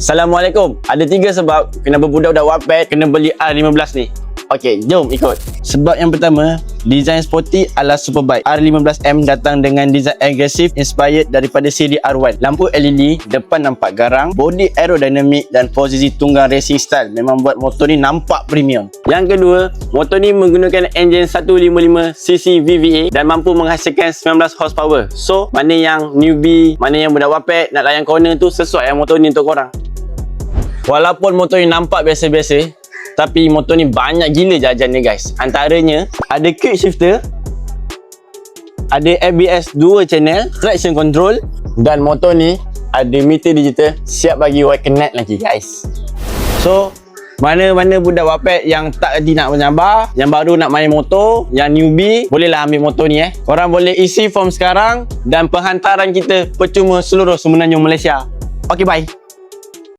Assalamualaikum. Ada 3 sebab kenapa budak-budak Wattpad kena beli R15 ni. Okey, jom ikut. Sebab yang pertama, design sporty ala Superbike. R15M datang dengan design agresif inspired daripada siri R1. Lampu LED, depan nampak garang, body aerodynamic dan posisi tunggang racing style memang buat motor ni nampak premium. Yang kedua, motor ni menggunakan enjin 155cc VVA dan mampu menghasilkan 19 horsepower. So, mana yang newbie, mana yang budak Wattpad nak layan corner tu sesuai yang motor ni untuk korang. Walaupun motor ni nampak biasa-biasa, tapi motor ni banyak gila jajan dia guys. Antaranya ada quick shifter, ada ABS 2 channel, traction control, dan motor ni ada meter digital siap bagi wide connect lagi guys. So mana-mana budak Wattpad yang tak reti nak menyabar, yang baru nak main motor, yang newbie, bolehlah ambil motor ni Korang boleh isi form sekarang dan penghantaran kita percuma seluruh Semenanjung Malaysia. Okay, bye.